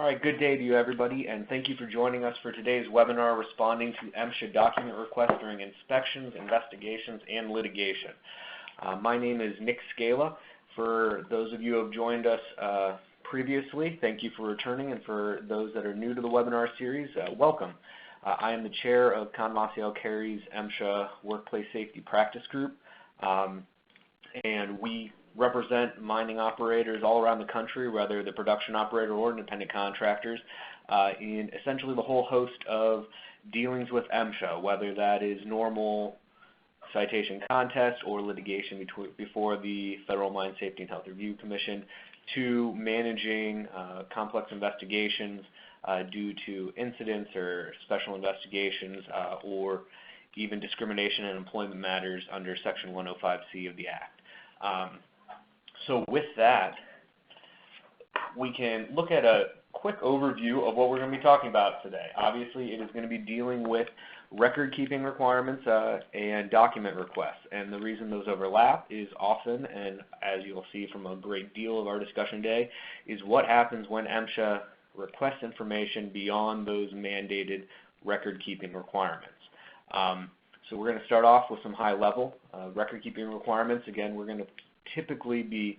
All right, good day to you, everybody, and thank you for joining us for today's webinar responding to MSHA document requests during inspections, investigations, and litigation. My name is Nick Scala. For those of you who have joined us previously, thank you for returning, and for those that are new to the webinar series, welcome. I am the chair of Counsel Carey's MSHA Workplace Safety Practice Group, and we represent mining operators all around the country, whether the production operator or independent contractors, in essentially the whole host of dealings with MSHA, whether that is normal citation contest or litigation before the Federal Mine Safety and Health Review Commission, to managing complex investigations due to incidents or special investigations or even discrimination in employment matters under Section 105C of the Act. So with that, we can look at a quick overview of what we're going to be talking about today. Obviously, it is going to be dealing with record-keeping requirements and document requests. And the reason those overlap is often, and as you'll see from a great deal of our discussion today, is what happens when MSHA requests information beyond those mandated record-keeping requirements. So we're going to start off with some high-level record-keeping requirements. Again, we're going to typically be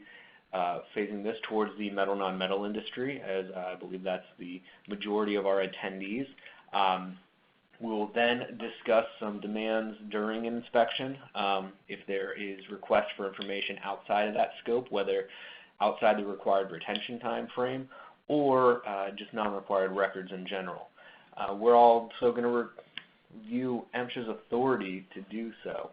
phasing this towards the metal non-metal industry, as I believe that's the majority of our attendees. We will then discuss some demands during an inspection. If there is request for information outside of that scope, whether outside the required retention time frame or just non-required records in general. We're also going to review MSHA's authority to do so,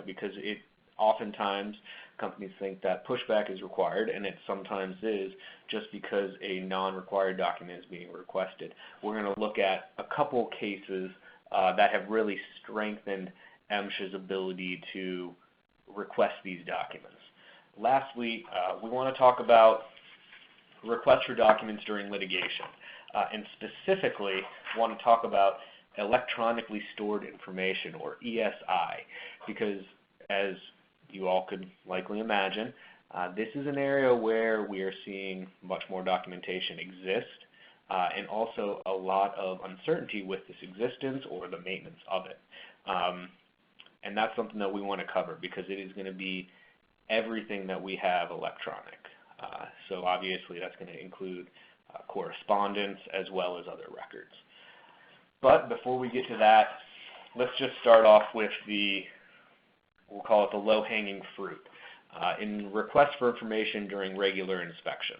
because it oftentimes companies think that pushback is required, and it sometimes is just because a non-required document is being requested. We're going to look at a couple cases that have really strengthened MSHA's ability to request these documents. Lastly, we want to talk about requests for documents during litigation, and specifically want to talk about electronically stored information, or ESI, because as you all could likely imagine, this is an area where we are seeing much more documentation exist, and also a lot of uncertainty with this existence or the maintenance of it. And that's something that we want to cover because it is going to be everything that we have electronic. So obviously that's going to include correspondence as well as other records. But before we get to that, let's just start off with we'll call it the low-hanging fruit, in requests for information during regular inspections.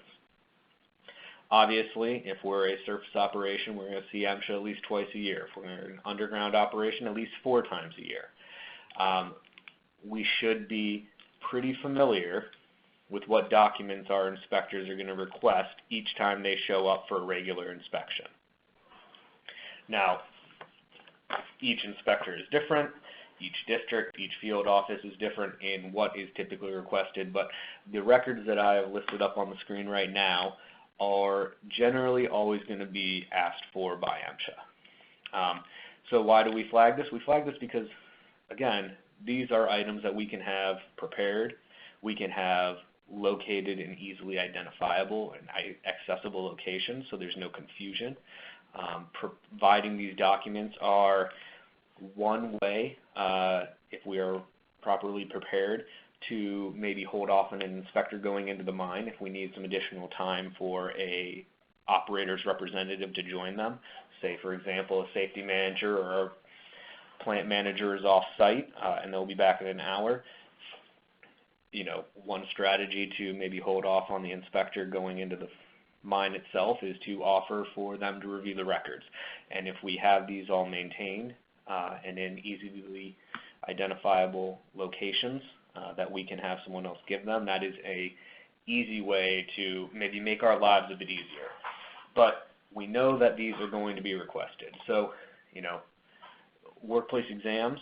Obviously, if we're a surface operation, we're going to see MSHA at least twice a year. If we're an underground operation, at least 4 times a year. We should be pretty familiar with what documents our inspectors are going to request each time they show up for a regular inspection. Now, each inspector is different. Each district, each field office is different in what is typically requested, but the records that I have listed up on the screen right now are generally always going to be asked for by MSHA. So why do we flag this? We flag this because, again, these are items that we can have prepared, we can have located in easily identifiable and accessible locations, so there's no confusion. Providing these documents are one way, if we are properly prepared, to maybe hold off on an inspector going into the mine if we need some additional time for a operator's representative to join them. Say, for example, a safety manager or a plant manager is off-site and they'll be back in an hour. One strategy to maybe hold off on the inspector going into the mine itself is to offer for them to review the records. And if we have these all maintained and in easily identifiable locations that we can have someone else give them, that is a easy way to maybe make our lives a bit easier. But we know that these are going to be requested. So, workplace exams,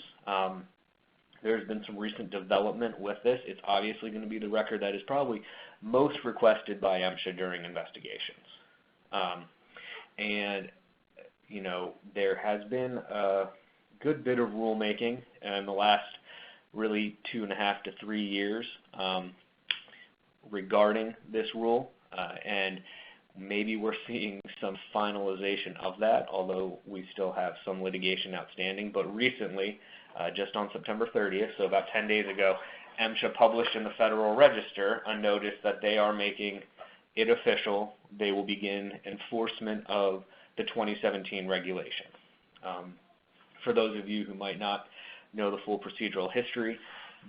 there's been some recent development with this. It's obviously going to be the record that is probably most requested by MSHA during investigations. There has been a good bit of rulemaking in the last really 2.5 to 3 years regarding this rule, and Maybe we're seeing some finalization of that, although we still have some litigation outstanding. But recently, just on September 30th, so about 10 days ago, MSHA published in the Federal Register a notice that they are making it official. They will begin enforcement of the 2017 regulation. For those of you who might not know the full procedural history,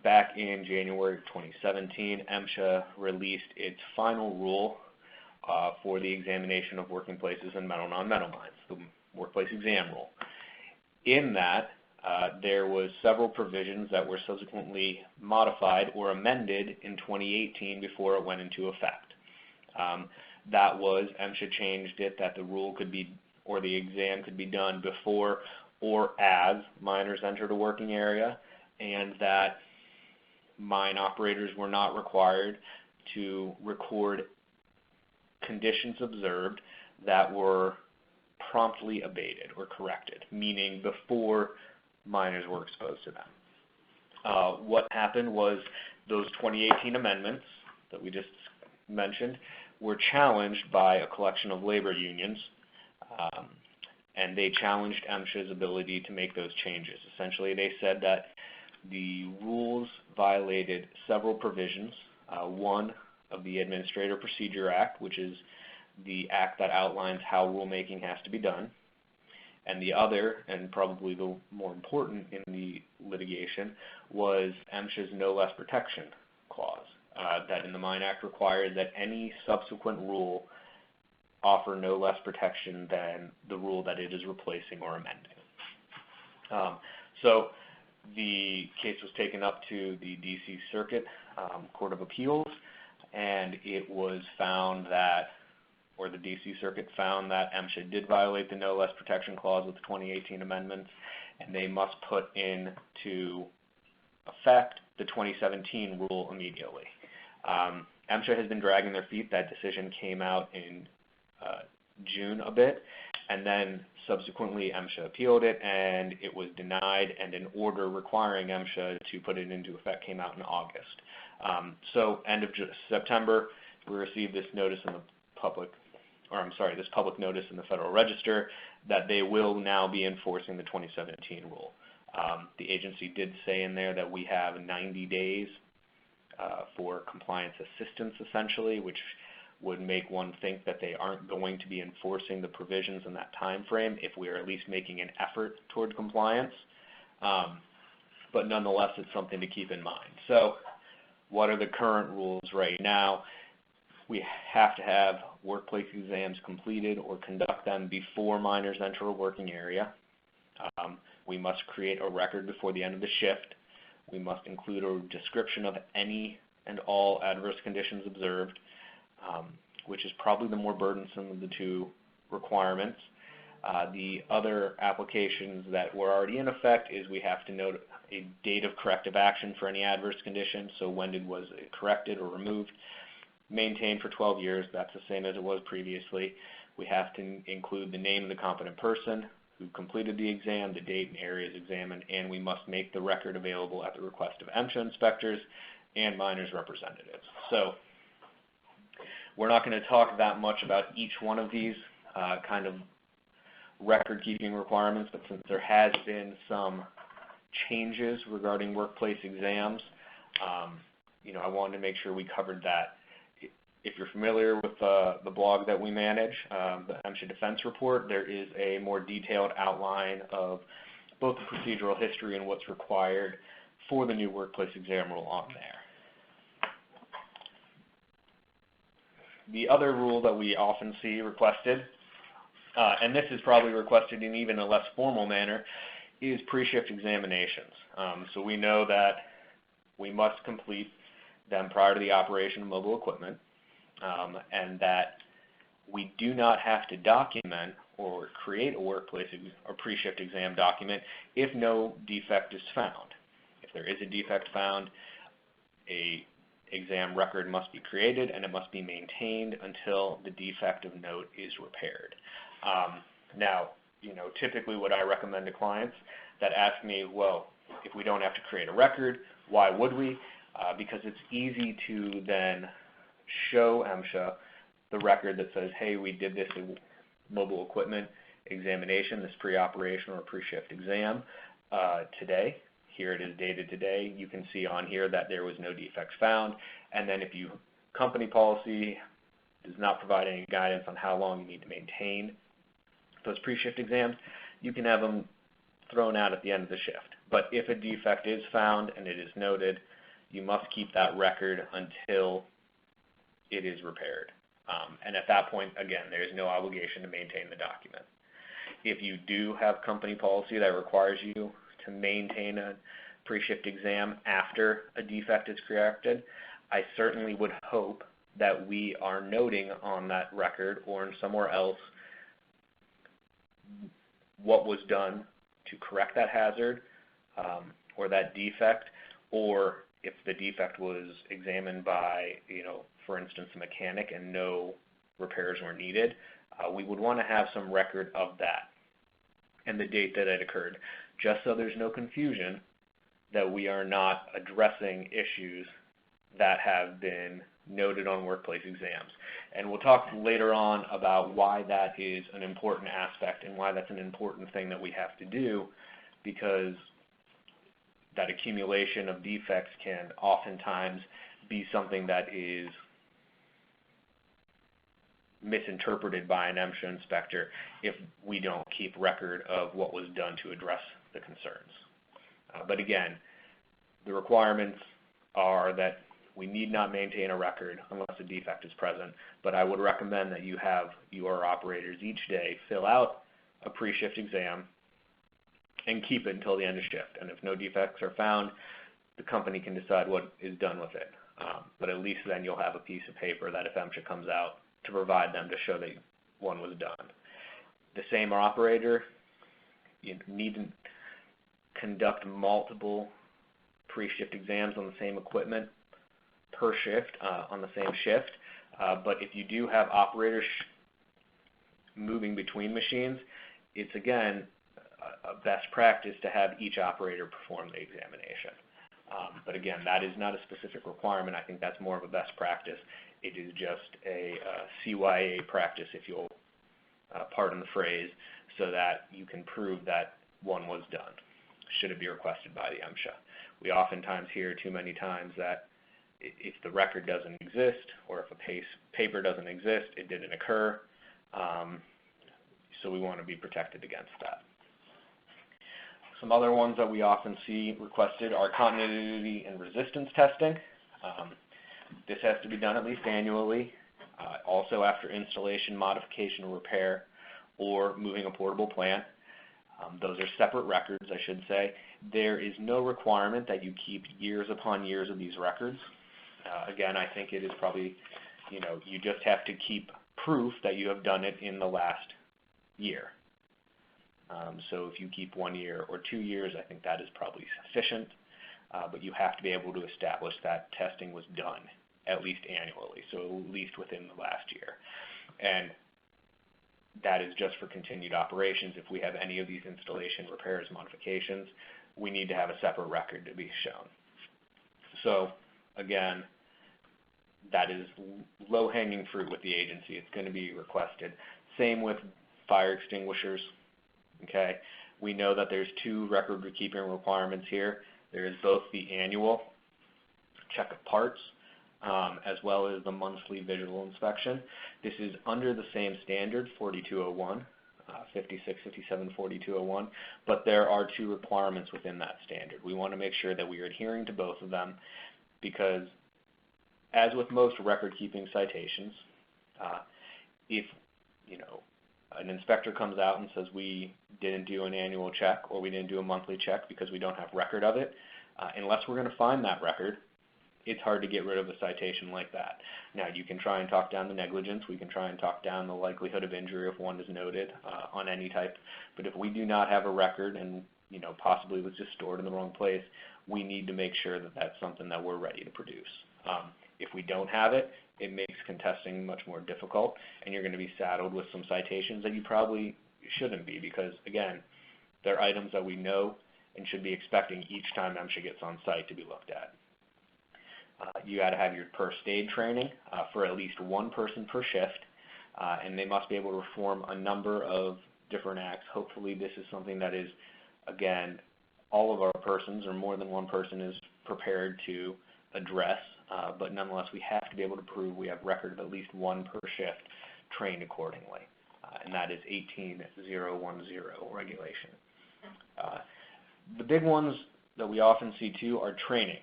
back in January of 2017, MSHA released its final rule for the examination of working places and metal non-metal mines, the workplace exam rule. In that, there was several provisions that were subsequently modified or amended in 2018 before it went into effect. That was, MSHA changed it that the rule could be, or the exam could be done before or as miners entered a working area, and that mine operators were not required to record conditions observed that were promptly abated or corrected, meaning before miners were exposed to them. What happened was those 2018 amendments that we just mentioned were challenged by a collection of labor unions, and they challenged MSHA's ability to make those changes. Essentially, they said that the rules violated several provisions, one of the Administrative Procedure Act, which is the act that outlines how rulemaking has to be done, and the other, and probably the more important in the litigation, was MSHA's No Less Protection clause, that in the Mine Act required that any subsequent rule offer no less protection than the rule that it is replacing or amending. So the case was taken up to the D.C. Circuit Court of Appeals, and it was found that, or the D.C. Circuit found that MSHA did violate the No Less Protection Clause with the 2018 amendments, and they must put into effect the 2017 rule immediately. MSHA has been dragging their feet. That decision came out in June a bit, and then subsequently MSHA appealed it, and it was denied, and an order requiring MSHA to put it into effect came out in August. So end of September, we received this notice in the public, or I'm sorry, this public notice in the Federal Register that they will now be enforcing the 2017 rule. The agency did say in there that we have 90 days for compliance assistance, essentially, which would make one think that they aren't going to be enforcing the provisions in that time frame if we are at least making an effort toward compliance. But nonetheless, it's something to keep in mind. So what are the current rules right now? We have to have workplace exams completed or conduct them before miners enter a working area. We must create a record before the end of the shift. We must include a description of any and all adverse conditions observed, which is probably the more burdensome of the two requirements. The other applications that were already in effect is we have to note a date of corrective action for any adverse condition, so when was it corrected or removed. Maintained for 12 years, that's the same as it was previously. We have to include the name of the competent person who completed the exam, the date and areas examined, and we must make the record available at the request of MSHA inspectors and miners' representatives. So we're not going to talk that much about each one of these kind of record-keeping requirements, but since there has been some changes regarding workplace exams, I wanted to make sure we covered that. If you're familiar with the blog that we manage, the MSHA Defense Report, there is a more detailed outline of both the procedural history and what's required for the new workplace exam rule on there. The other rule that we often see requested, and this is probably requested in even a less formal manner, is pre-shift examinations. So we know that we must complete them prior to the operation of mobile equipment, and that we do not have to document or create a workplace or pre-shift exam document if no defect is found. If there is a defect found, a exam record must be created and it must be maintained until the defective note is repaired. Now, typically what I recommend to clients that ask me, well, if we don't have to create a record, why would we? Because it's easy to then show MSHA the record that says, hey, we did this mobile equipment examination, this pre-operation or pre-shift exam today. Here it is dated today. You can see on here that there was no defects found. And then if you company policy does not provide any guidance on how long you need to maintain those pre-shift exams, you can have them thrown out at the end of the shift. But if a defect is found and it is noted, you must keep that record until it is repaired. And at that point, again, there is no obligation to maintain the document. If you do have company policy that requires you to maintain a pre-shift exam after a defect is corrected, I certainly would hope that we are noting on that record or in somewhere else what was done to correct that hazard or that defect, or if the defect was examined by, for instance, a mechanic and no repairs were needed, we would want to have some record of that and the date that it occurred, just so there's no confusion that we are not addressing issues that have been noted on workplace exams. And we'll talk later on about why that is an important aspect and why that's an important thing that we have to do, because that accumulation of defects can oftentimes be something that is misinterpreted by an MSHA inspector if we don't keep record of what was done to address the concerns. But again, the requirements are that we need not maintain a record unless a defect is present, but I would recommend that you have your operators each day fill out a pre-shift exam and keep it until the end of shift. And if no defects are found, the company can decide what is done with it. But at least then you'll have a piece of paper that if MSHA comes out to provide them to show that one was done. The same operator, you need to conduct multiple pre-shift exams on the same equipment per shift on the same shift. But if you do have operators moving between machines, it's again a best practice to have each operator perform the examination. But again, that is not a specific requirement. I think that's more of a best practice. It is just a CYA practice, if you'll pardon the phrase, so that you can prove that one was done, should it be requested by the MSHA. We oftentimes hear too many times that if the record doesn't exist or if a paper doesn't exist, it didn't occur. So we want to be protected against that. Some other ones that we often see requested are continuity and resistance testing. This has to be done at least annually, also after installation, modification, or repair, or moving a portable plant. Those are separate records, I should say. There is no requirement that you keep years upon years of these records. Again, I think it is probably, you just have to keep proof that you have done it in the last year. So if you keep 1 year or 2 years, I think that is probably sufficient. But you have to be able to establish that testing was done at least annually, so at least within the last year. And that is just for continued operations. If we have any of these installation, repairs, modifications, we need to have a separate record to be shown. So again, that is low-hanging fruit with the agency. It's going to be requested. Same with fire extinguishers. Okay, we know that there's two record-keeping requirements here. There is both the annual check of parts as well as the monthly visual inspection. This is under the same standard, 4201, 56, 57, 4201, but there are two requirements within that standard. We want to make sure that we are adhering to both of them because, as with most record-keeping citations, if an inspector comes out and says we didn't do an annual check or we didn't do a monthly check because we don't have record of it, unless we're going to find that record, it's hard to get rid of a citation like that. Now, you can try and talk down the negligence. We can try and talk down the likelihood of injury if one is noted on any type. But if we do not have a record and possibly it was just stored in the wrong place, we need to make sure that that's something that we're ready to produce. If we don't have it, it makes contesting much more difficult, and you're going to be saddled with some citations that you probably shouldn't be because, again, they're items that we know and should be expecting each time MSHA gets on site to be looked at. You got to have your first aid training for at least one person per shift, and they must be able to perform a number of different acts. Hopefully this is something that is, again, all of our persons or more than one person is prepared to address, but nonetheless we have to be able to prove we have record of at least one per shift trained accordingly, and that is 18010 regulation. The big ones that we often see too are training.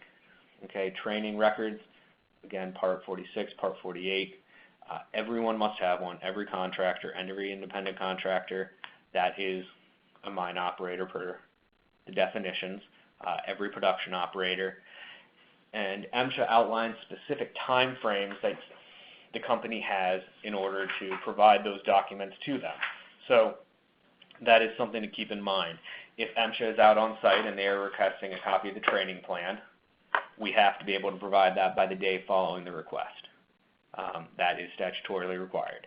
Okay, training records, again, Part 46, Part 48. Everyone must have one, every contractor and every independent contractor that is a mine operator per the definitions, every production operator. And MSHA outlines specific time frames that the company has in order to provide those documents to them. So that is something to keep in mind. If MSHA is out on site and they are requesting a copy of the training plan, we have to be able to provide that by the day following the request. That is statutorily required.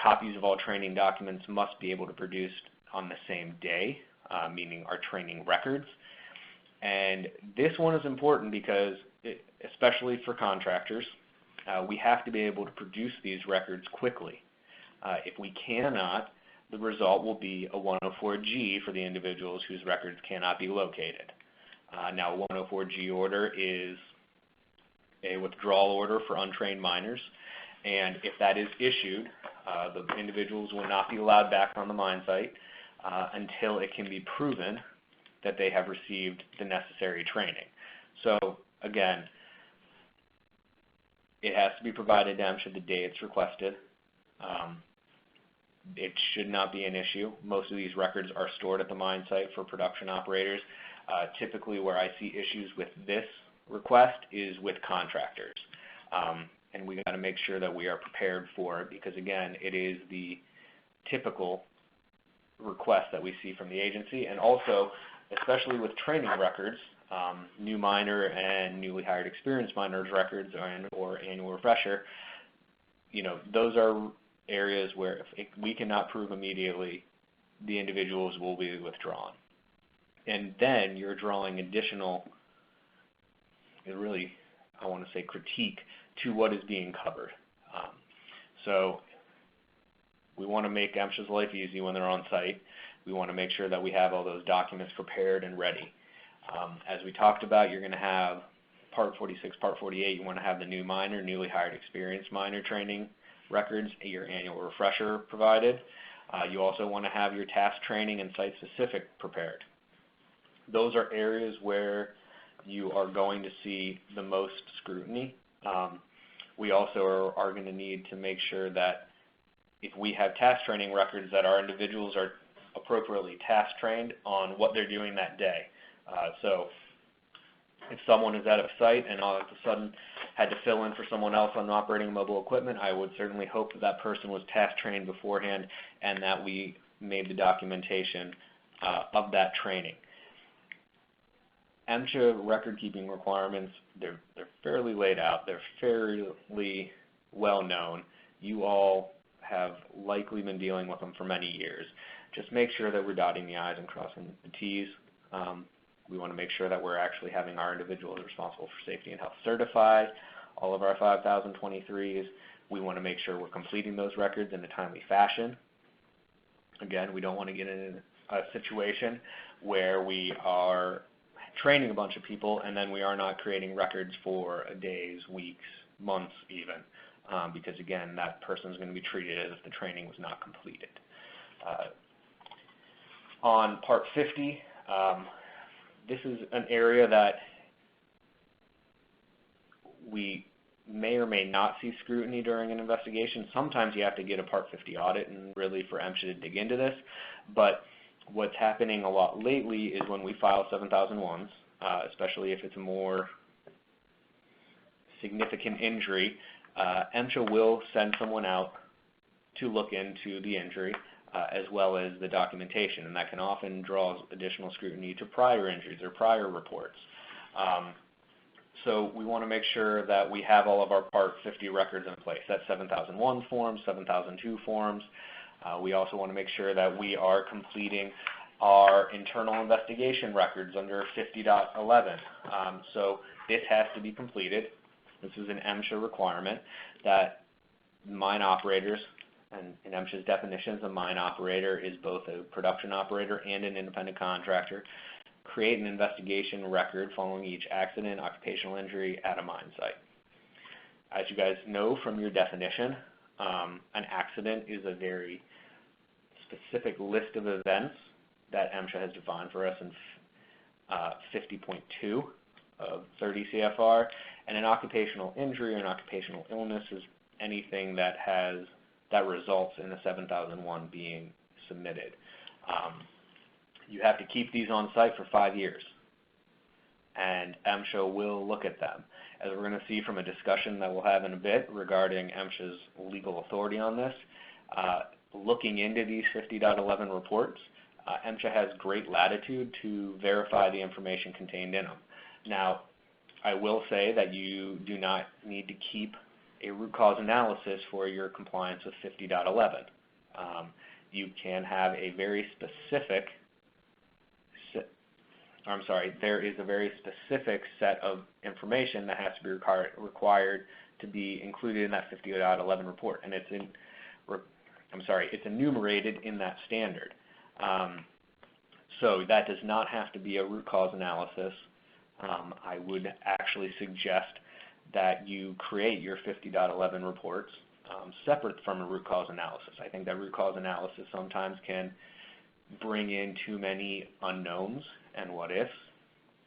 Copies of all training documents must be able to be produced on the same day, meaning our training records. And this one is important because, especially for contractors, we have to be able to produce these records quickly. If we cannot, the result will be a 104G for the individuals whose records cannot be located. Now, a 104G order is a withdrawal order for untrained miners, and if that is issued, the individuals will not be allowed back on the mine site until it can be proven that they have received the necessary training. So, again, it has to be provided to MSHA the day it's requested. It should not be an issue. Most of these records are stored at the mine site for production operators. Typically where I see issues with this request is with contractors. And we got to make sure that we are prepared for it because, again, it is the typical request that we see from the agency. And also, especially with training records, new miner and newly hired experienced miners records or annual refresher, those are areas where if we cannot prove immediately, the individuals will be withdrawn. And then you're drawing additional, really, I want to say critique to what is being covered. So we want to make MSHA's life easy when they're on site. We want to make sure that we have all those documents prepared and ready. As we talked about, you're going to have Part 46, Part 48, you want to have the new miner, newly hired experienced miner training records, your annual refresher provided. You also want to have your task training and site-specific prepared. Those are areas where you are going to see the most scrutiny. We also are going to need to make sure that if we have task training records, that our individuals are appropriately task trained on what they're doing that day. So if someone is at a site and all of a sudden had to fill in for someone else on operating mobile equipment, I would certainly hope that that person was task trained beforehand and that we made the documentation of that training. MSHA record-keeping requirements, they're fairly laid out. They're fairly well known. You all have likely been dealing with them for many years. Just make sure that we're dotting the I's and crossing the T's. We want to make sure that we're actually having our individuals responsible for safety and health certified. All of our 5023s, we want to make sure we're completing those records in a timely fashion. Again, we don't want to get in a situation where we are training a bunch of people and then we are not creating records for days, weeks, months even, because again, that person is going to be treated as if the training was not completed. On Part 50, this is an area that we may or may not see scrutiny during an investigation. Sometimes you have to get a Part 50 audit and really for MSHA to dig into this, but what's happening a lot lately is when we file 7001s, especially if it's a more significant injury, MSHA will send someone out to look into the injury as well as the documentation, and that can often draw additional scrutiny to prior injuries or prior reports. So we want to make sure that we have all of our Part 50 records in place. That's 7001 forms, 7002 forms. We also want to make sure that we are completing our internal investigation records under 50.11. So this has to be completed. This is an MSHA requirement that mine operators, and in MSHA's definitions, a mine operator is both a production operator and an independent contractor, create an investigation record following each accident, occupational injury at a mine site. As you guys know from your definition, an accident is a very specific list of events that MSHA has defined for us in 50.2 of 30 CFR, and an occupational injury or an occupational illness is anything that results in a 7001 being submitted. You have to keep these on site for 5 years, and MSHA will look at them. As we're going to see from a discussion that we'll have in a bit regarding MSHA's legal authority on this, looking into these 50.11 reports, MSHA has great latitude to verify the information contained in them. Now, I will say that you do not need to keep a root cause analysis for your compliance with 50.11. You can have a very specific, there is a very specific set of information that has to be required to be included in that 50.11 report, and it's enumerated in that standard. So that does not have to be a root cause analysis. I would actually suggest that you create your 50.11 reports separate from a root cause analysis. I think that root cause analysis sometimes can bring in too many unknowns and what ifs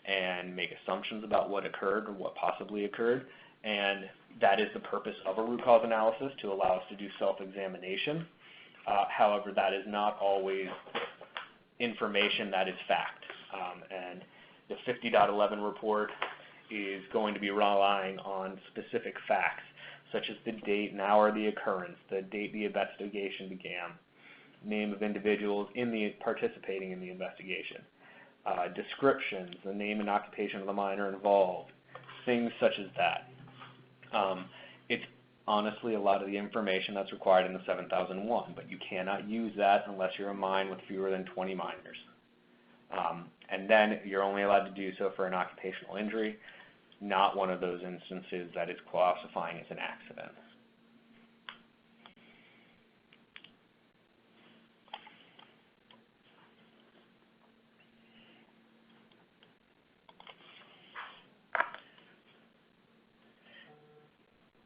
and make assumptions about what occurred or what possibly occurred, and that is the purpose of a root cause analysis, to allow us to do self-examination. However, that is not always information that is fact, and the 50.11 report is going to be relying on specific facts, such as the date and hour of the occurrence, the date the investigation began, name of individuals participating in the investigation, descriptions, the name and occupation of the miner involved, things such as that. It's honestly a lot of the information that's required in the 7001, but you cannot use that unless you're a mine with fewer than 20 miners. And then you're only allowed to do so for an occupational injury, not one of those instances that is classifying as an accident.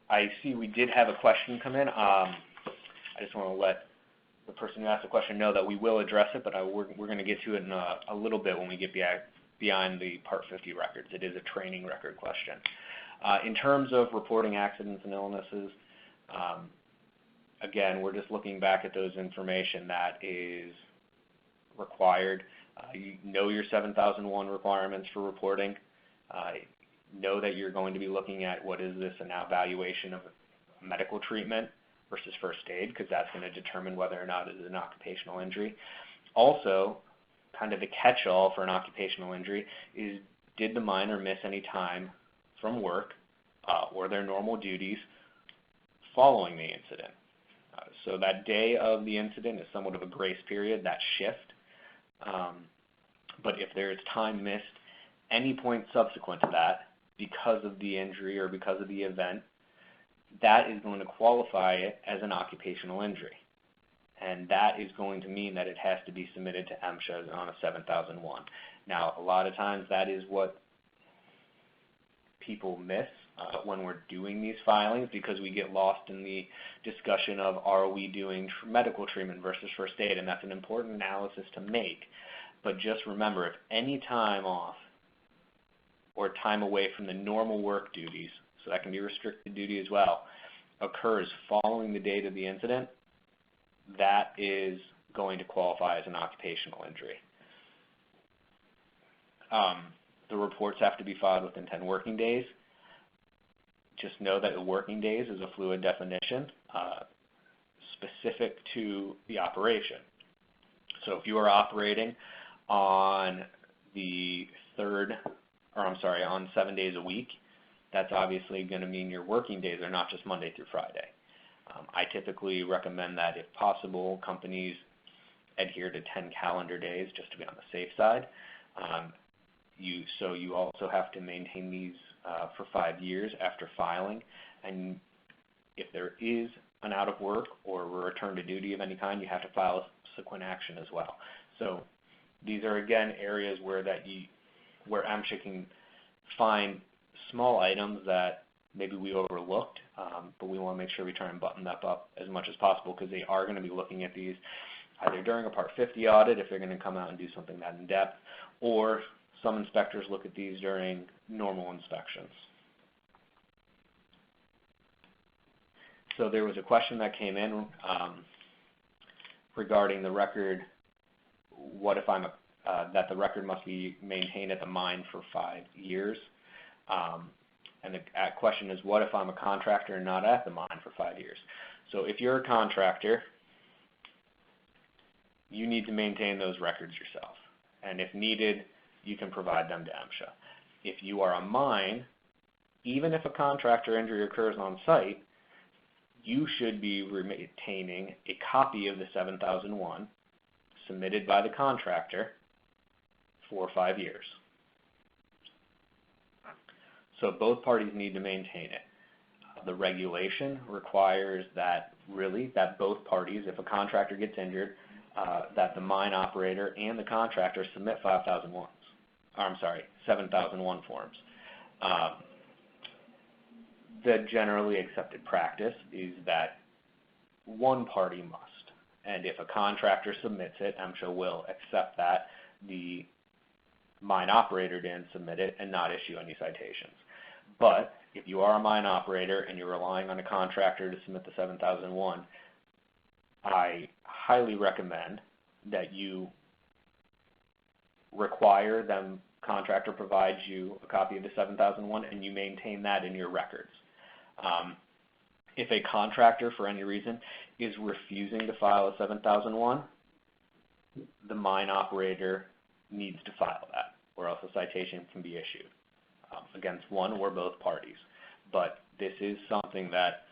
I see we did have a question come in. I just want to let the person who asked the question know that we will address it, but we're going to get to it in a little bit when we get beyond the Part 50 records. It is a training record question. In terms of reporting accidents and illnesses, again, we're just looking back at those information that is required. You know your 7001 requirements for reporting. Know that you're going to be looking at what is this an evaluation of medical treatment versus first aid, because that's going to determine whether or not it is an occupational injury. Also, kind of the catch-all for an occupational injury is, did the miner miss any time from work or their normal duties following the incident? So that day of the incident is somewhat of a grace period, that shift. But if there is time missed any point subsequent to that, because of the injury or because of the event, that is going to qualify it as an occupational injury. And that is going to mean that it has to be submitted to MSHA on a 7001. Now, a lot of times that is what people miss when we're doing these filings, because we get lost in the discussion of, are we doing medical treatment versus first aid, and that's an important analysis to make. But just remember, if any time off or time away from the normal work duties, so that can be restricted duty as well, occurs following the date of the incident, that is going to qualify as an occupational injury. The reports have to be filed within 10 working days. Just know that the working days is a fluid definition specific to the operation. So if you are operating on on 7 days a week, that's obviously going to mean your working days are not just Monday through Friday. I typically recommend that, if possible, companies adhere to 10 calendar days just to be on the safe side. So you also have to maintain these for 5 years after filing, and if there is an out of work or a return to duty of any kind, you have to file a subsequent action as well. So these are again areas where where MSHA can find small items that maybe we overlooked, but we want to make sure we try and button that up as much as possible, because they are going to be looking at these either during a Part 50 audit if they're going to come out and do something that in depth, or some inspectors look at these during normal inspections. So there was a question that came in regarding the record. What if that the record must be maintained at the mine for 5 years? And the question is, what if I'm a contractor and not at the mine for 5 years? So if you're a contractor, you need to maintain those records yourself. And if needed, you can provide them to MSHA. If you are a mine, even if a contractor injury occurs on site, you should be retaining a copy of the 7001 submitted by the contractor for 5 years. So both parties need to maintain it. The regulation requires that both parties, if a contractor gets injured, that the mine operator and the contractor submit 7001 forms. The generally accepted practice is that one party must. And if a contractor submits it, MSHA will accept that the mine operator didn't submit it and not issue any citations. But if you are a mine operator and you're relying on a contractor to submit the 7001, I highly recommend that you require them contractor provides you a copy of the 7001 and you maintain that in your records. If a contractor, for any reason, is refusing to file a 7001, the mine operator needs to file that, or else a citation can be issued against one or both parties. But this is something that,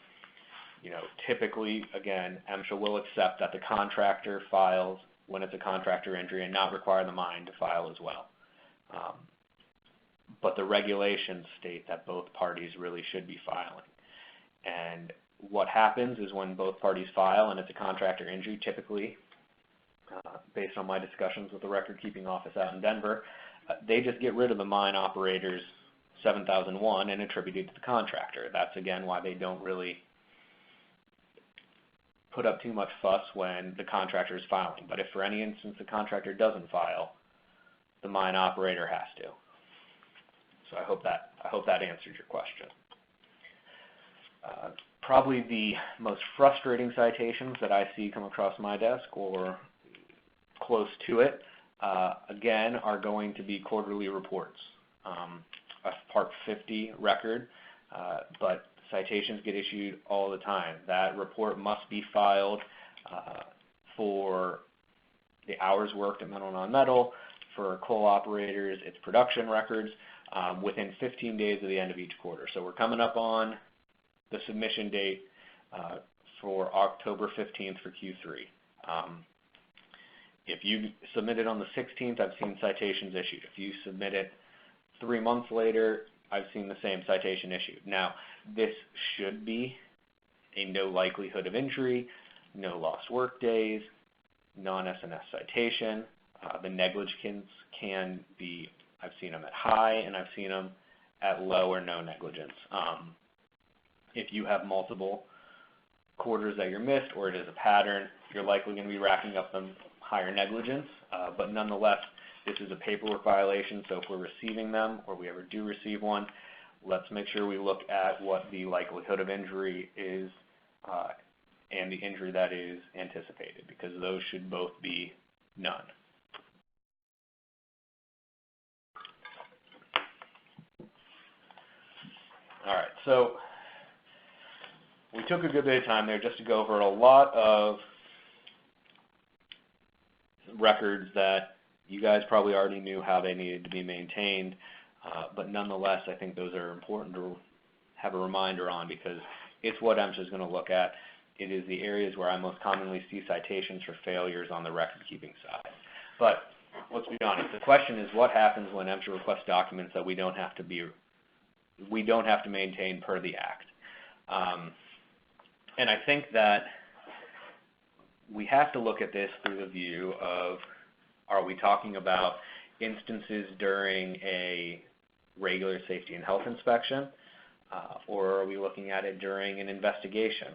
typically, again, MSHA will accept that the contractor files when it's a contractor injury and not require the mine to file as well. But the regulations state that both parties really should be filing. And what happens is when both parties file and it's a contractor injury, typically, based on my discussions with the record-keeping office out in Denver, they just get rid of the mine operator's 7001 and attribute it to the contractor. That's, again, why they don't really put up too much fuss when the contractor is filing. But if for any instance the contractor doesn't file, the mine operator has to. So I hope that answered your question. Probably the most frustrating citations that I see come across my desk or close to it, again, are going to be quarterly reports. A Part 50 record, but citations get issued all the time. That report must be filed for the hours worked at metal and non-metal. For coal operators, it's production records within 15 days of the end of each quarter. So we're coming up on the submission date for October 15th for Q3. If you submit it on the 16th, I've seen citations issued. If you submit it 3 months later, I've seen the same citation issued. Now, this should be a no likelihood of injury, no lost work days, non-SNS citation. The negligence can be, I've seen them at high and I've seen them at low or no negligence. If you have multiple quarters that you're missed or it is a pattern, you're likely going to be racking up some higher negligence, but nonetheless, this is a paperwork violation, so if we're receiving them or we ever do receive one, let's make sure we look at what the likelihood of injury is and the injury that is anticipated, because those should both be none. All right, so we took a good bit of time there just to go over a lot of records that you guys probably already knew how they needed to be maintained, but nonetheless, I think those are important to have a reminder on, because it's what MSHA is going to look at. It is the areas where I most commonly see citations for failures on the record-keeping side. But let's be honest, the question is what happens when MSHA requests documents that we don't have to be we don't have to maintain per the Act. And I think that we have to look at this through the view of, are we talking about instances during a regular safety and health inspection, or are we looking at it during an investigation?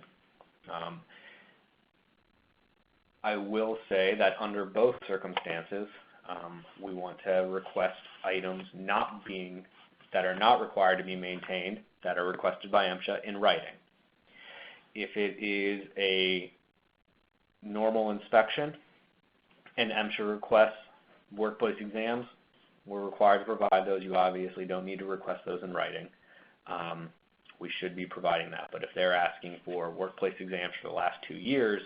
I will say that under both circumstances, we want to request items that are not required to be maintained, that are requested by MSHA in writing. If it is a normal inspection and MSHA requests workplace exams, we're required to provide those. You obviously don't need to request those in writing. We should be providing that. But if they're asking for workplace exams for the last 2 years,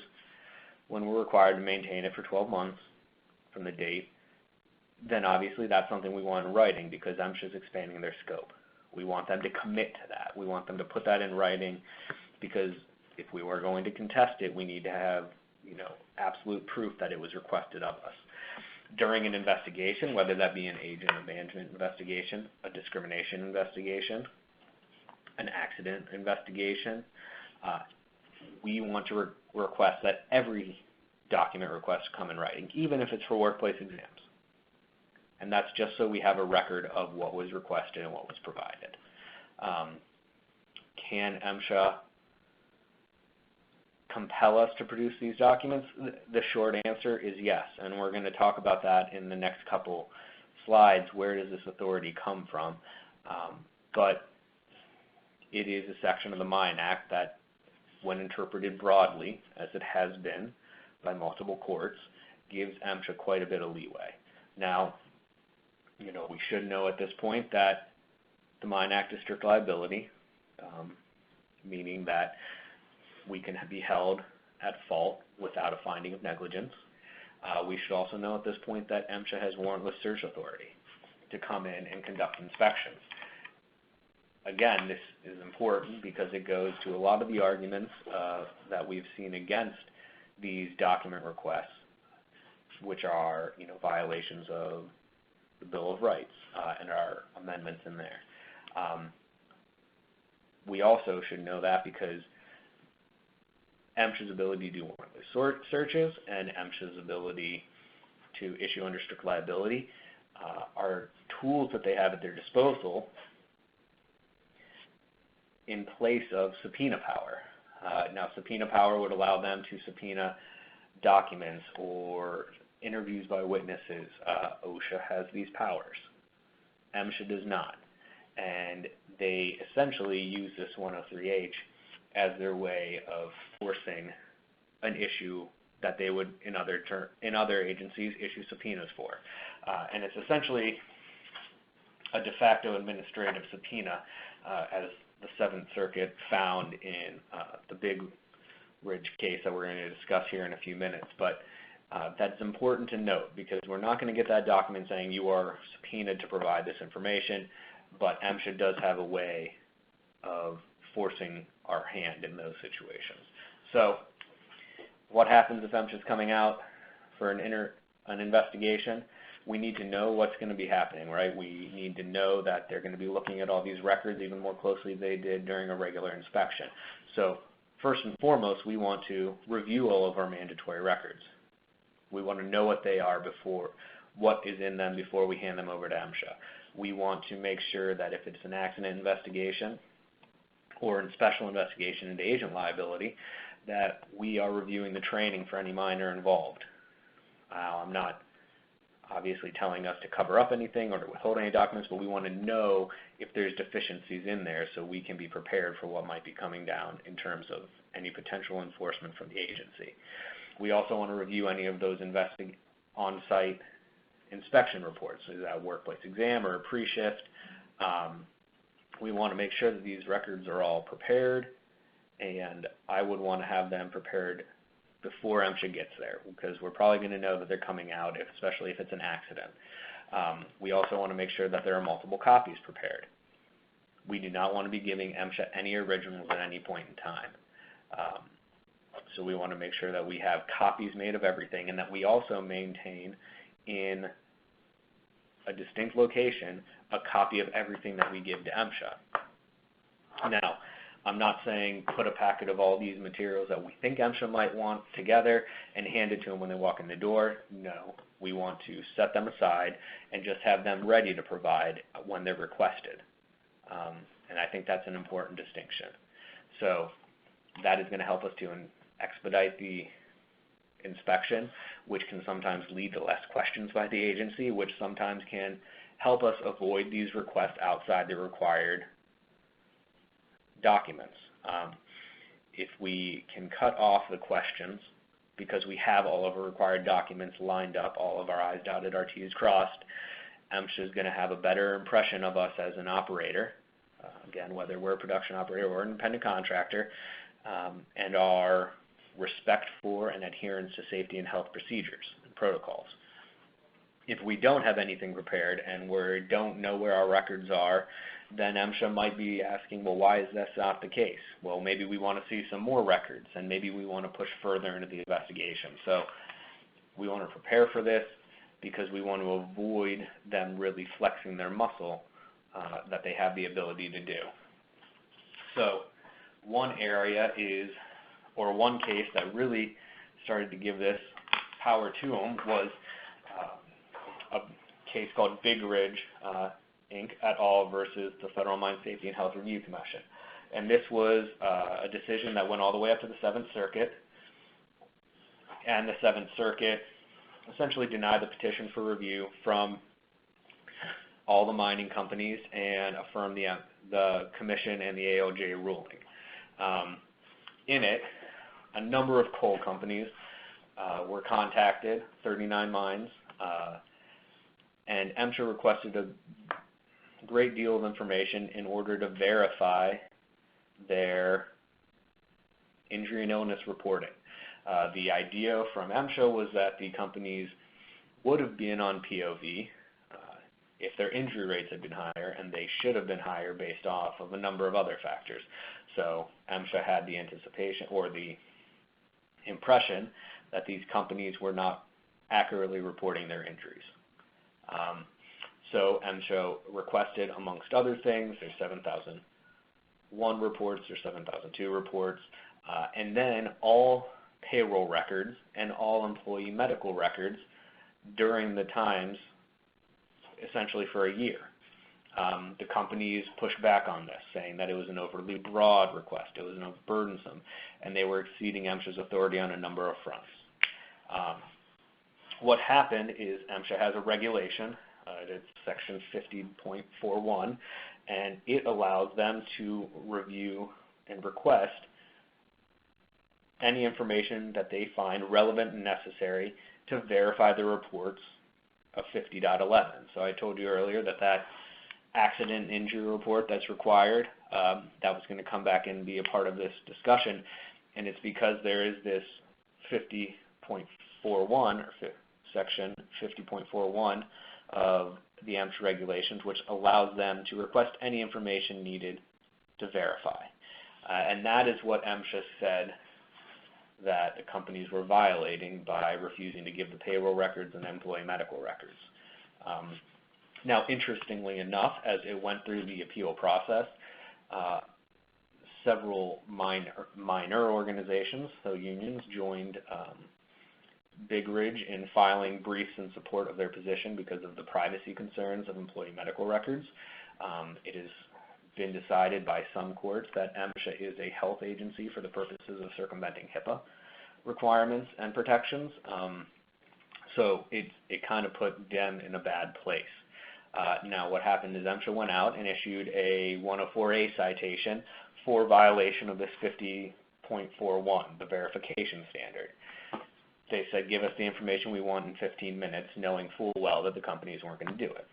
when we're required to maintain it for 12 months from the date, then obviously that's something we want in writing, because MSHA is expanding their scope. We want them to commit to that. We want them to put that in writing, because if we were going to contest it, we need to have, absolute proof that it was requested of us. During an investigation, whether that be an agent abandonment investigation, a discrimination investigation, an accident investigation, we want to request that every document request come in writing, even if it's for workplace exams. And that's just so we have a record of what was requested and what was provided. Can MSHA compel us to produce these documents? The short answer is yes, and we're going to talk about that in the next couple slides. Where does this authority come from? But it is a section of the Mine Act that, when interpreted broadly, as it has been by multiple courts, gives MSHA quite a bit of leeway. Now, we should know at this point that the Mine Act is strict liability, meaning that we can be held at fault without a finding of negligence. We should also know at this point that MSHA has warrantless search authority to come in and conduct inspections. Again, this is important because it goes to a lot of the arguments that we've seen against these document requests, which are, violations of the Bill of Rights and our amendments in there. We also should know that because MSHA's ability to do warrantless searches and MSHA's ability to issue under strict liability are tools that they have at their disposal in place of subpoena power. Now, subpoena power would allow them to subpoena documents or interviews by witnesses. OSHA has these powers. MSHA does not. And they essentially use this 103H as their way of forcing an issue that they would, in other agencies, issue subpoenas for. And it's essentially a de facto administrative subpoena, as the Seventh Circuit found in the Big Ridge case that we're going to discuss here in a few minutes. But that's important to note, because we're not going to get that document saying you are subpoenaed to provide this information, but MSHA does have a way of forcing our hand in those situations. So what happens if MSHA is coming out for an investigation? We need to know what's going to be happening, right? We need to know that they're going to be looking at all these records even more closely than they did during a regular inspection. So first and foremost, we want to review all of our mandatory records. We want to know what they are what is in them before we hand them over to MSHA. We want to make sure that if it's an accident investigation or a special investigation into agent liability, that we are reviewing the training for any minor involved. I'm not obviously telling us to cover up anything or to withhold any documents, but we want to know if there's deficiencies in there so we can be prepared for what might be coming down in terms of any potential enforcement from the agency. We also want to review any of those on-site inspection reports, is that a workplace exam or a pre-shift. We want to make sure that these records are all prepared, and I would want to have them prepared before MSHA gets there, because we're probably going to know that they're coming out, especially if it's an accident. We also want to make sure that there are multiple copies prepared. We do not want to be giving MSHA any originals at any point in time. So we want to make sure that we have copies made of everything, and that we also maintain in a distinct location a copy of everything that we give to MSHA. Now, I'm not saying put a packet of all these materials that we think MSHA might want together and hand it to them when they walk in the door. No, we want to set them aside and just have them ready to provide when they're requested. And I think that's an important distinction. So that is going to help us to expedite the inspection, which can sometimes lead to less questions by the agency, which sometimes can help us avoid these requests outside the required documents. If we can cut off the questions because we have all of our required documents lined up, all of our I's dotted, our T's crossed, MSHA is going to have a better impression of us as an operator, again, whether we're a production operator or an independent contractor, and our respect for and adherence to safety and health procedures and protocols. If we don't have anything prepared and we don't know where our records are, then MSHA might be asking, well, why is this not the case? Well, maybe we want to see some more records, and maybe we want to push further into the investigation. So we want to prepare for this because we want to avoid them really flexing their muscle that they have the ability to do. So one area is, or one case that really started to give this power to them was a case called Big Ridge, Inc. et al. Versus the Federal Mine Safety and Health Review Commission. And this was a decision that went all the way up to the 7th Circuit. And the 7th Circuit essentially denied the petition for review from all the mining companies and affirmed the commission and the ALJ ruling. In it, a number of coal companies were contacted, 39 mines, and MSHA requested a great deal of information in order to verify their injury and illness reporting. The idea from MSHA was that the companies would have been on POV if their injury rates had been higher, and they should have been higher based off of a number of other factors. So MSHA had the anticipation or the impression that these companies were not accurately reporting their injuries. So MSHA requested, amongst other things, there's 7001 reports, there's 7002 reports, and then all payroll records and all employee medical records during the times, essentially for a year. The companies pushed back on this, saying that it was an overly broad request, it was burdensome, and they were exceeding MSHA's authority on a number of fronts. What happened is MSHA has a regulation, it's section 50.41, and it allows them to review and request any information that they find relevant and necessary to verify the reports of 50.11. So I told you earlier that that accident injury report that's required, that was going to come back and be a part of this discussion, and it's because there is this 50.41, or section 50.41 of the MSHA regulations, which allows them to request any information needed to verify. And that is what MSHA said that the companies were violating by refusing to give the payroll records and employee medical records. Now, interestingly enough, as it went through the appeal process, several minor organizations, so unions, joined Big Ridge in filing briefs in support of their position because of the privacy concerns of employee medical records. It has been decided by some courts that MSHA is a health agency for the purposes of circumventing HIPAA requirements and protections. So it kind of put them in a bad place. Now what happened is MSHA went out and issued a 104A citation for violation of this 50.41, the verification standard. They said, give us the information we want in 15 minutes, knowing full well that the companies weren't going to do it.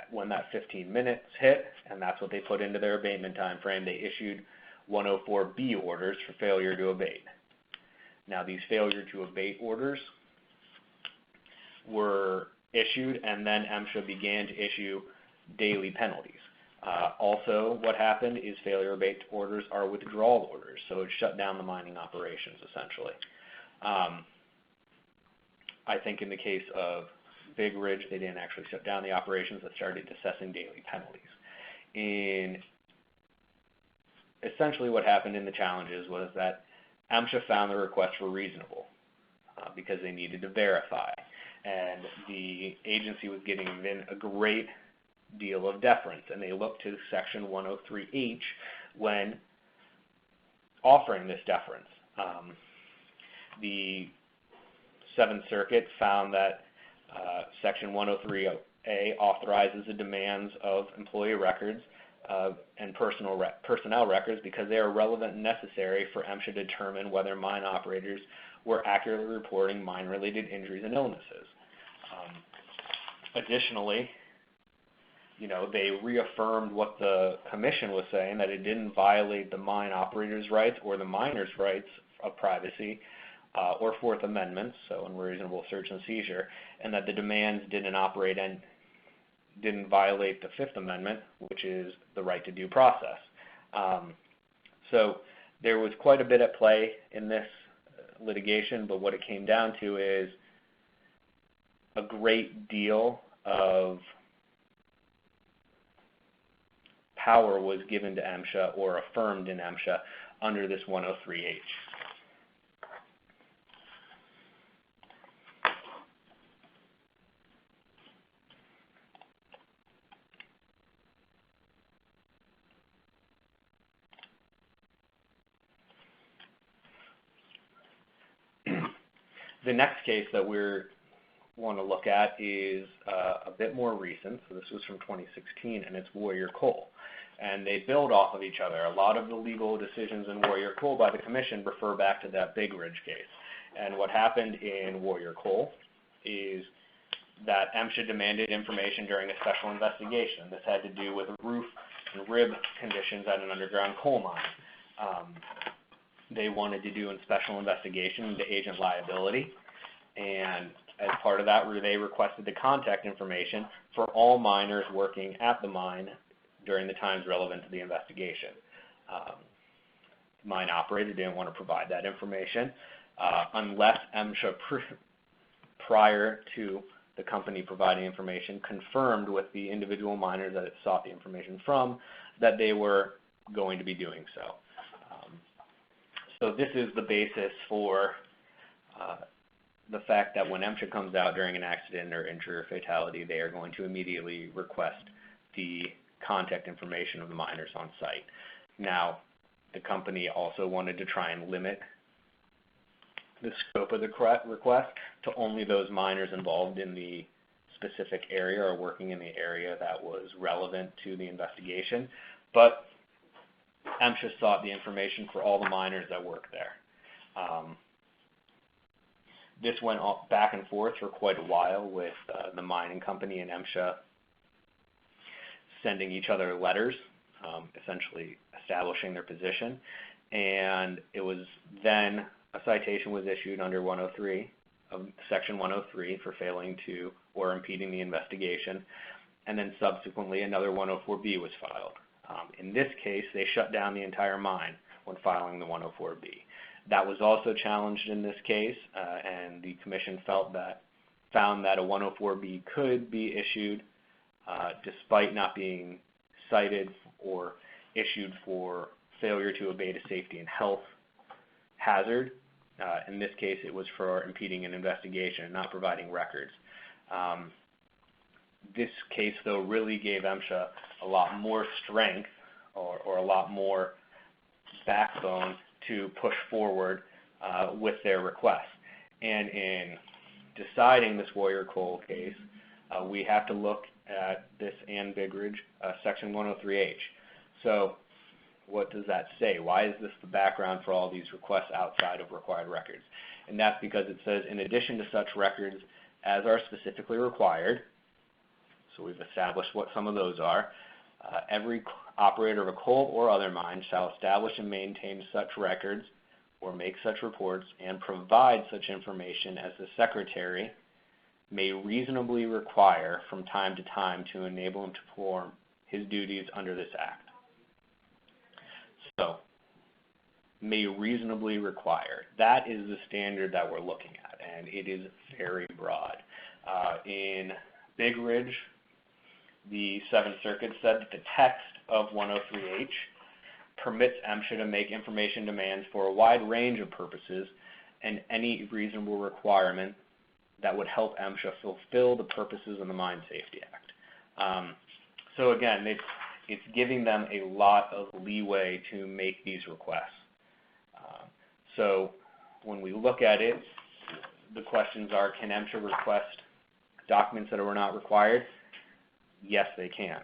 When that 15 minutes hit, and that's what they put into their abatement time frame, they issued 104B orders for failure to abate. Now, these failure to abate orders were issued, and then MSHA began to issue daily penalties. Also, what happened is failure to abate orders are withdrawal orders, so it shut down the mining operations, essentially. I think in the case of Big Ridge, they didn't actually shut down the operations, that started assessing daily penalties. In essentially what happened in the challenges was that MSHA found the requests were reasonable because they needed to verify, and the agency was giving them a great deal of deference, and they looked to Section 103H when offering this deference. The Seventh Circuit found that Section 103A authorizes the demands of employee records and personnel records because they are relevant and necessary for MSHA to determine whether mine operators were accurately reporting mine-related injuries and illnesses. Additionally, they reaffirmed what the commission was saying, that it didn't violate the mine operator's rights or the miner's rights of privacy or Fourth Amendment, so unreasonable search and seizure, and that the demands didn't operate and didn't violate the Fifth Amendment, which is the right to due process. So there was quite a bit at play in this litigation, but what it came down to is a great deal of power was given to MSHA or affirmed in MSHA under this 103H. The next case that we want to look at is a bit more recent. So this was from 2016, and it's Warrior Coal. And they build off of each other. A lot of the legal decisions in Warrior Coal by the Commission refer back to that Big Ridge case. And what happened in Warrior Coal is that MSHA demanded information during a special investigation. This had to do with roof and rib conditions at an underground coal mine. They wanted to do a special investigation into agent liability, and as part of that, they requested the contact information for all miners working at the mine during the times relevant to the investigation. The mine operator didn't want to provide that information unless MSHA, prior to the company providing information, confirmed with the individual miners that it sought the information from that they were going to be doing so. So this is the basis for the fact that when MSHA comes out during an accident or injury or fatality, they are going to immediately request the contact information of the miners on site. Now, the company also wanted to try and limit the scope of the request to only those miners involved in the specific area or working in the area that was relevant to the investigation. But MSHA sought the information for all the miners that work there. This went back and forth for quite a while with the mining company and MSHA sending each other letters, essentially establishing their position. And it was then a citation was issued under 103, Section 103, for failing to or impeding the investigation. And then subsequently another 104B was filed. In this case, they shut down the entire mine when filing the 104B. That was also challenged in this case, and the Commission found that a 104B could be issued despite not being cited or issued for failure to abate a safety and health hazard. In this case, it was for impeding an investigation and not providing records. This case, though, really gave MSHA a lot more strength or a lot more backbone to push forward with their request. And in deciding this Warrior Coal case, we have to look at this and Big Ridge, Section 103H. So what does that say? Why is this the background for all these requests outside of required records? And that's because it says, in addition to such records as are specifically required, so we've established what some of those are, every operator of a coal or other mine shall establish and maintain such records or make such reports and provide such information as the Secretary may reasonably require from time to time to enable him to perform his duties under this Act. So, may reasonably require. That is the standard that we're looking at, and it is very broad. In Big Ridge, the Seventh Circuit said that the text of 103H permits MSHA to make information demands for a wide range of purposes and any reasonable requirement that would help MSHA fulfill the purposes of the Mine Safety Act. So again, it's giving them a lot of leeway to make these requests. So when we look at it, the questions are, can MSHA request documents that are not required? Yes, they can.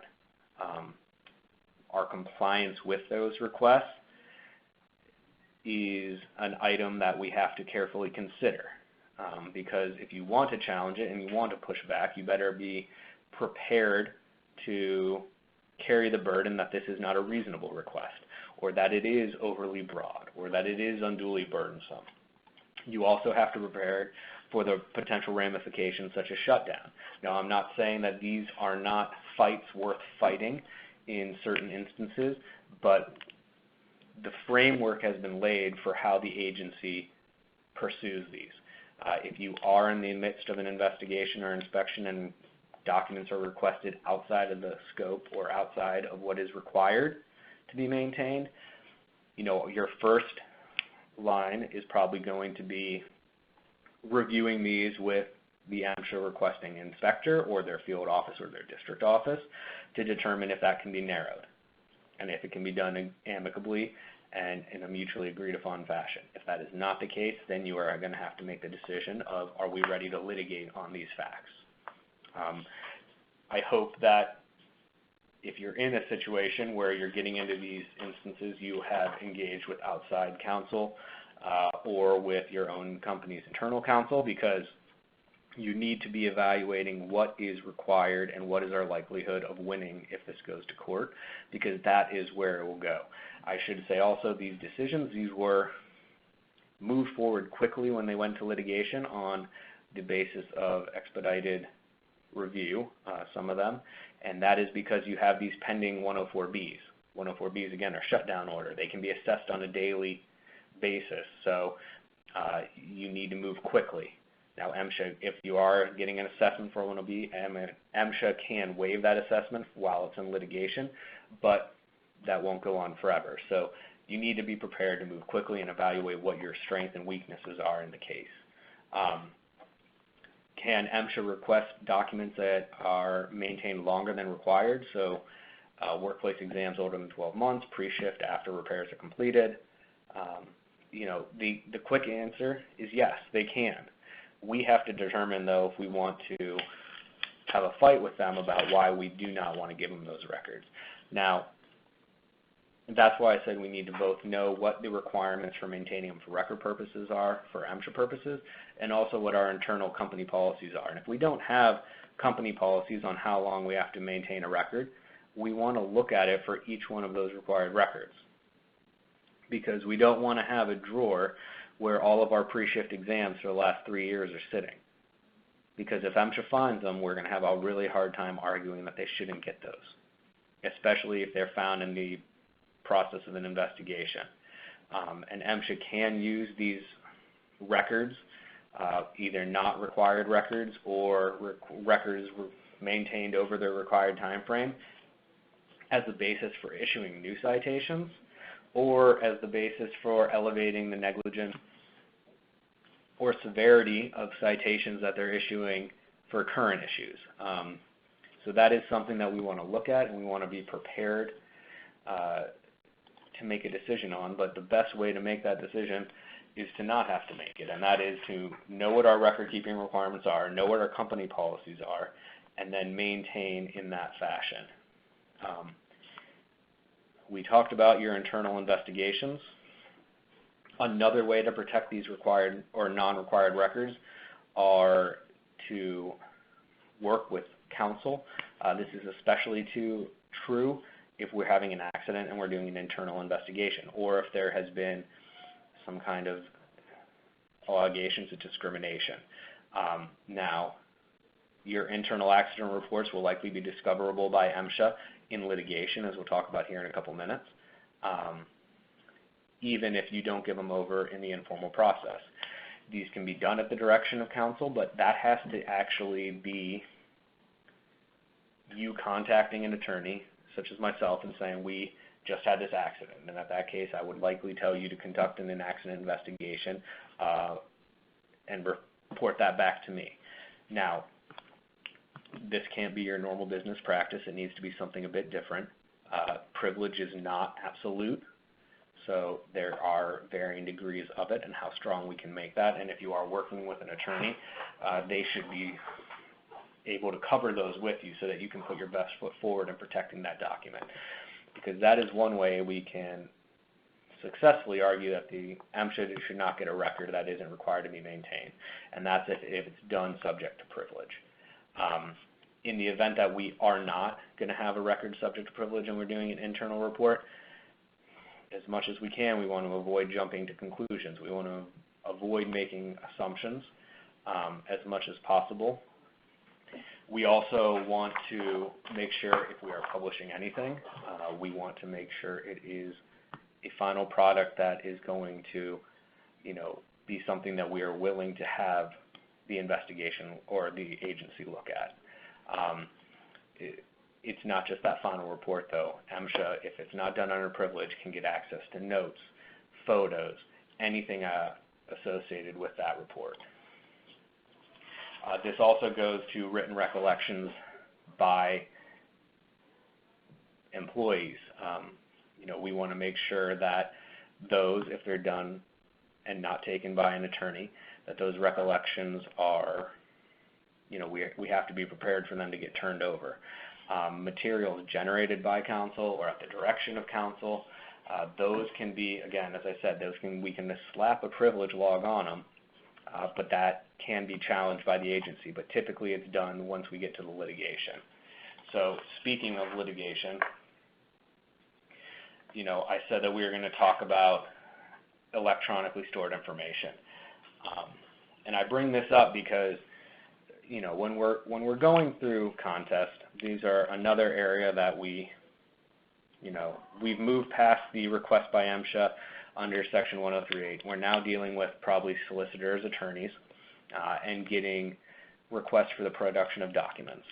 Our compliance with those requests is an item that we have to carefully consider. Because if you want to challenge it and you want to push back, you better be prepared to carry the burden that this is not a reasonable request, or that it is overly broad, or that it is unduly burdensome. You also have to prepare for the potential ramifications such as shutdown. Now, I'm not saying that these are not fights worth fighting in certain instances, but the framework has been laid for how the agency pursues these. If you are in the midst of an investigation or inspection and documents are requested outside of the scope or outside of what is required to be maintained, your first line is probably going to be reviewing these with the MSHA requesting inspector or their field office or their district office to determine if that can be narrowed and if it can be done amicably and in a mutually agreed upon fashion. If that is not the case, then you are going to have to make the decision of, are we ready to litigate on these facts? I hope that if you're in a situation where you're getting into these instances, you have engaged with outside counsel or with your own company's internal counsel, because you need to be evaluating what is required and what is our likelihood of winning if this goes to court, because that is where it will go. I should say also these decisions, these were moved forward quickly when they went to litigation on the basis of expedited review, some of them, and that is because you have these pending 104Bs. 104Bs, again, are shutdown order. They can be assessed on a daily basis, so you need to move quickly. Now, MSHA, if you are getting an assessment for 104B, MSHA can waive that assessment while it's in litigation, but that won't go on forever. So you need to be prepared to move quickly and evaluate what your strengths and weaknesses are in the case. Can MSHA request documents that are maintained longer than required? So workplace exams older than 12 months, pre-shift after repairs are completed. The quick answer is yes, they can. We have to determine, though, if we want to have a fight with them about why we do not want to give them those records. Now, that's why I said we need to both know what the requirements for maintaining them for record purposes are, for MSHA purposes, and also what our internal company policies are. And if we don't have company policies on how long we have to maintain a record, we want to look at it for each one of those required records, because we don't want to have a drawer where all of our pre-shift exams for the last 3 years are sitting. Because if MSHA finds them, we're going to have a really hard time arguing that they shouldn't get those, especially if they're found in the process of an investigation. And MSHA can use these records, either not required records or records maintained over their required time frame, as the basis for issuing new citations, or as the basis for elevating the negligence or severity of citations that they're issuing for current issues. So that is something that we want to look at and we want to be prepared to make a decision on, but the best way to make that decision is to not have to make it, and that is to know what our record-keeping requirements are, know what our company policies are, and then maintain in that fashion. We talked about your internal investigations. Another way to protect these required or non-required records are to work with counsel. This is especially true if we're having an accident and we're doing an internal investigation, or if there has been some kind of allegations of discrimination. Now, your internal accident reports will likely be discoverable by MSHA in litigation, as we'll talk about here in a couple minutes, even if you don't give them over in the informal process. These can be done at the direction of counsel, but that has to actually be you contacting an attorney, such as myself, and saying, we just had this accident. And in that case, I would likely tell you to conduct an accident investigation and report that back to me. Now, this can't be your normal business practice. It needs to be something a bit different. Privilege is not absolute, so there are varying degrees of it and how strong we can make that. And if you are working with an attorney, they should be able to cover those with you so that you can put your best foot forward in protecting that document. Because that is one way we can successfully argue that the MSHA should not get a record that isn't required to be maintained, and that's if it's done subject to privilege. In the event that we are not going to have a record subject to privilege and we're doing an internal report, as much as we can, we want to avoid jumping to conclusions. We want to avoid making assumptions as much as possible. We also want to make sure if we are publishing anything, we want to make sure it is a final product that is going to, be something that we are willing to have the investigation or the agency look at. It's not just that final report, though. MSHA, if it's not done under privilege, can get access to notes, photos, anything associated with that report. This also goes to written recollections by employees. We want to make sure that those, if they're done and not taken by an attorney, that those recollections are, we have to be prepared for them to get turned over. Materials generated by counsel or at the direction of counsel, those can be, again, as I said, we can slap a privilege log on them, but that can be challenged by the agency. But typically it's done once we get to the litigation. So speaking of litigation, I said that we were going to talk about electronically stored information. And I bring this up because when we're going through contests, these are another area that we've moved past the request by MSHA under Section 103.8. We're now dealing with probably solicitors, attorneys, and getting requests for the production of documents.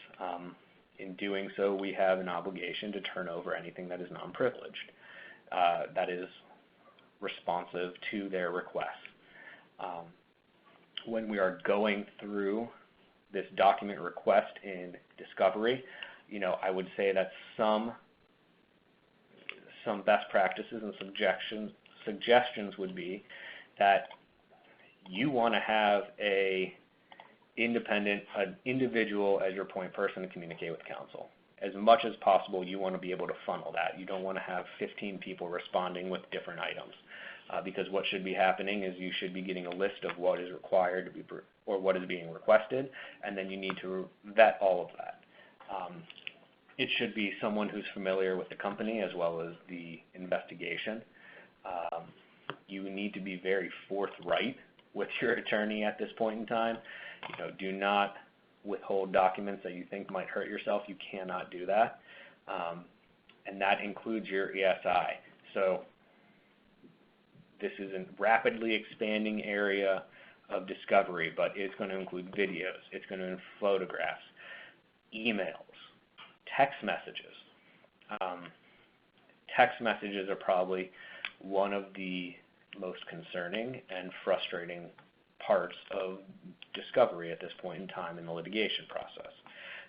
In doing so, we have an obligation to turn over anything that is non-privileged, that is responsive to their requests. When we are going through this document request in discovery, I would say that some best practices and suggestions would be that you want to have an individual as your point person to communicate with counsel. As much as possible, you want to be able to funnel that. You don't want to have 15 people responding with different items. Because what should be happening is you should be getting a list of what is required to be, or what is being requested, and then you need to vet all of that. It should be someone who's familiar with the company as well as the investigation. You need to be very forthright with your attorney at this point in time. Do not withhold documents that you think might hurt yourself. You cannot do that. And that includes your ESI. So this is a rapidly expanding area of discovery, but it's going to include videos, it's going to include photographs, emails, text messages. Text messages are probably one of the most concerning and frustrating parts of discovery at this point in time in the litigation process,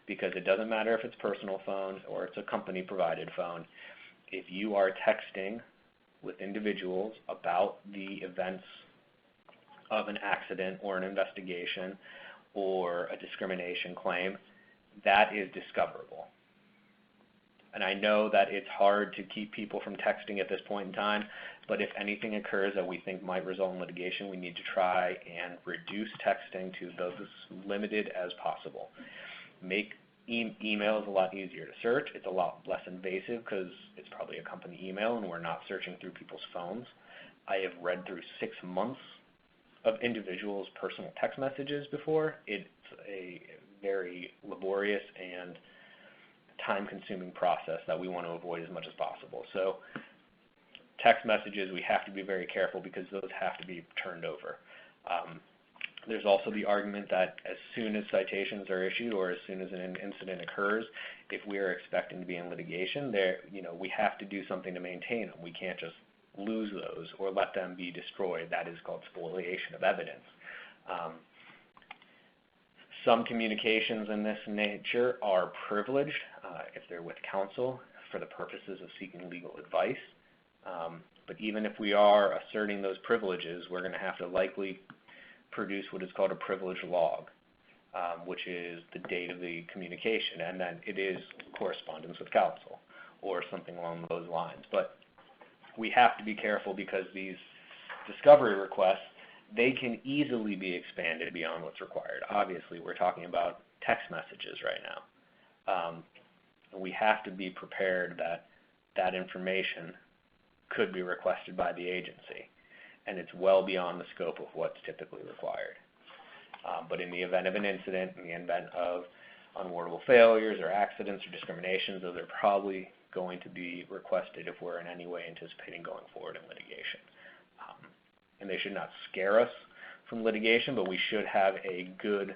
because it doesn't matter if it's personal phone or it's a company-provided phone. If you are texting with individuals about the events of an accident or an investigation or a discrimination claim, that is discoverable. And I know that it's hard to keep people from texting at this point in time, but if anything occurs that we think might result in litigation, we need to try and reduce texting to those as limited as possible. Make email is a lot easier to search. It's a lot less invasive because it's probably a company email and we're not searching through people's phones. I have read through 6 months of individuals' personal text messages before. It's a very laborious and time-consuming process that we want to avoid as much as possible. So text messages, we have to be very careful because those have to be turned over. There's also the argument that as soon as citations are issued or as soon as an incident occurs, if we are expecting to be in litigation, we have to do something to maintain them. We can't just lose those or let them be destroyed. That is called spoliation of evidence. Some communications in this nature are privileged if they're with counsel for the purposes of seeking legal advice. But even if we are asserting those privileges, we're going to have to likely produce what is called a privilege log, which is the date of the communication, and then it is correspondence with counsel or something along those lines. But we have to be careful because these discovery requests, they can easily be expanded beyond what's required. Obviously, we're talking about text messages right now. We have to be prepared that that information could be requested by the agency, and it's well beyond the scope of what's typically required. But in the event of an incident, in the event of unwarrantable failures or accidents or discriminations, those are probably going to be requested if we're in any way anticipating going forward in litigation. And they should not scare us from litigation, but we should have a good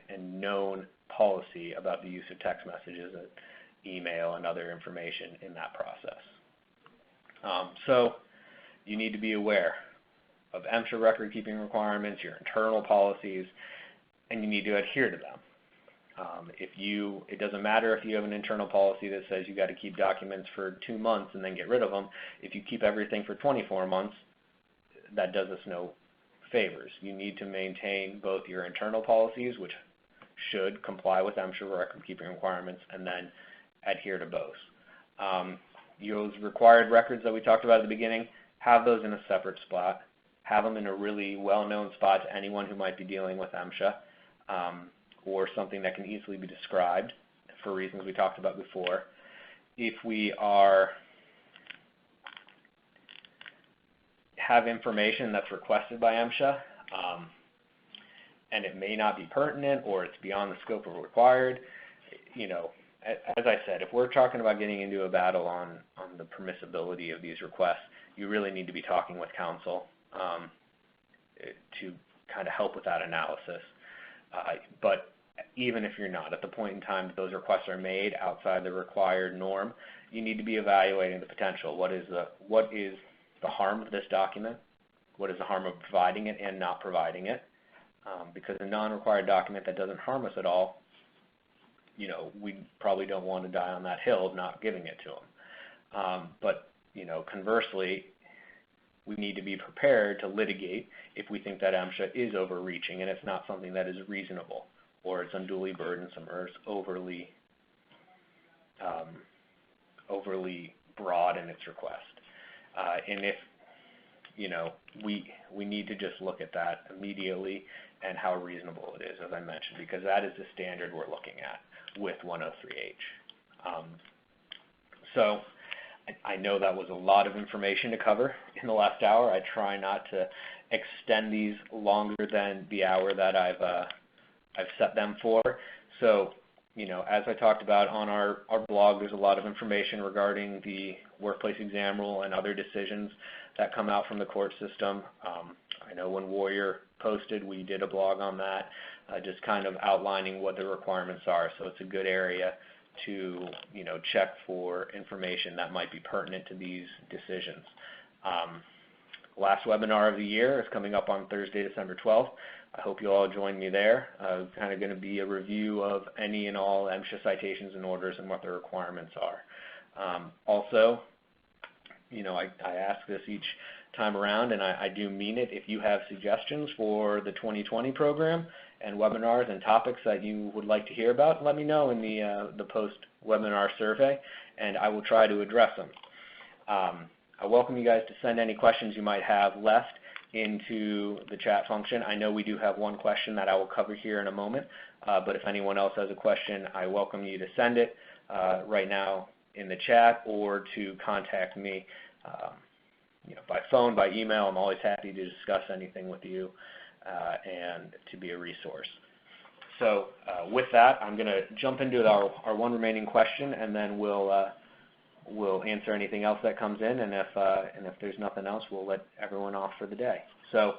and known policy about the use of text messages and email and other information in that process. So you need to be aware of MSHA record-keeping requirements, your internal policies, and you need to adhere to them. It doesn't matter if you have an internal policy that says you got to keep documents for 2 months and then get rid of them. If you keep everything for 24 months, that does us no favors. You need to maintain both your internal policies, which should comply with MSHA record-keeping requirements, and then adhere to both. Those required records that we talked about at the beginning, have those in a separate spot. Have them in a really well-known spot to anyone who might be dealing with MSHA, or something that can easily be described for reasons we talked about before. If we have information that's requested by MSHA, and it may not be pertinent or it's beyond the scope of required, as I said, if we're talking about getting into a battle on the permissibility of these requests, you really need to be talking with counsel to kind of help with that analysis. But even if you're not, at the point in time that those requests are made outside the required norm, you need to be evaluating the potential. What is the harm of this document? What is the harm of providing it and not providing it? Because a non-required document that doesn't harm us at all, we probably don't want to die on that hill of not giving it to them. But conversely, we need to be prepared to litigate if we think that MSHA is overreaching and it's not something that is reasonable, or it's unduly burdensome, or it's overly broad in its request. And if we need to just look at that immediately and how reasonable it is, as I mentioned, because that is the standard we're looking at with 103H. So I know that was a lot of information to cover in the last hour. I try not to extend these longer than the hour that I've set them for. So, as I talked about on our blog, there's a lot of information regarding the workplace exam rule and other decisions that come out from the court system. I know when Warrior posted, we did a blog on that, just kind of outlining what the requirements are. So it's a good area to check for information that might be pertinent to these decisions. Last webinar of the year is coming up on Thursday, December 12th. I hope you all join me there. Kind of going to be a review of any and all MSHA citations and orders and what the requirements are. Also, I ask this each time around, and I do mean it. If you have suggestions for the 2020 program and webinars and topics that you would like to hear about, let me know in the post-webinar survey, and I will try to address them. I welcome you guys to send any questions you might have left into the chat function. I know we do have one question that I will cover here in a moment, but if anyone else has a question, I welcome you to send it right now in the chat or to contact me by phone, by email. I'm always happy to discuss anything with you and to be a resource. So with that, I'm going to jump into our one remaining question, and then we'll answer anything else that comes in, and if there's nothing else, we'll let everyone off for the day. So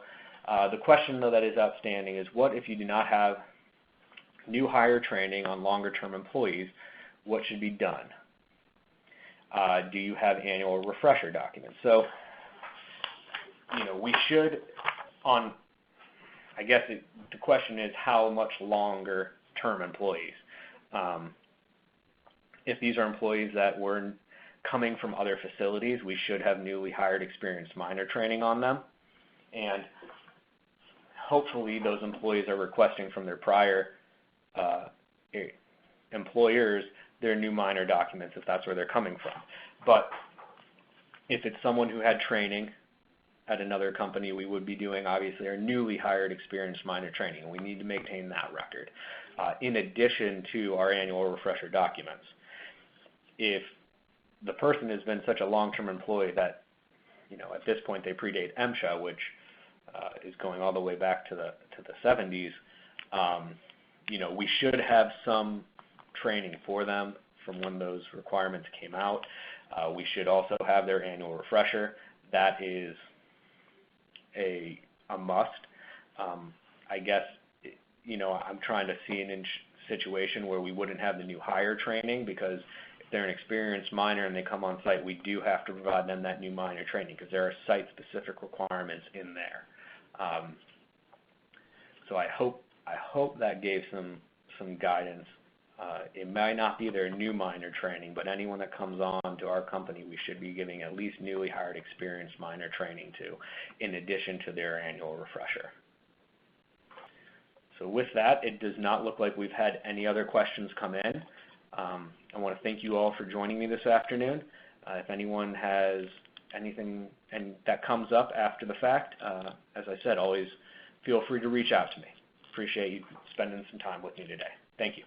the question, though, that is outstanding is, what if you do not have new hire training on longer-term employees? What should be done? Do you have annual refresher documents? So, we should, I guess the question is, how much longer-term employees? If these are employees that were coming from other facilities, we should have newly hired experienced minor training on them. And hopefully those employees are requesting from their prior employers their new minor documents, if that's where they're coming from. But if it's someone who had training at another company, we would be doing, obviously, our newly hired experienced minor training, and we need to maintain that record in addition to our annual refresher documents. If the person has been such a long-term employee that, at this point they predate MSHA, which is going all the way back to the 70s, we should have some training for them from when those requirements came out. We should also have their annual refresher. That is a must. I guess, I'm trying to see an situation where we wouldn't have the new hire training, because if they're an experienced minor and they come on site, we do have to provide them that new minor training, because there are site-specific requirements in there. So I hope that gave some guidance. It might not be their new minor training, but anyone that comes on to our company, we should be giving at least newly hired experienced minor training to, in addition to their annual refresher. So with that, it does not look like we've had any other questions come in. I want to thank you all for joining me this afternoon. If anyone has anything that comes up after the fact, as I said, always feel free to reach out to me. Appreciate you spending some time with me today. Thank you.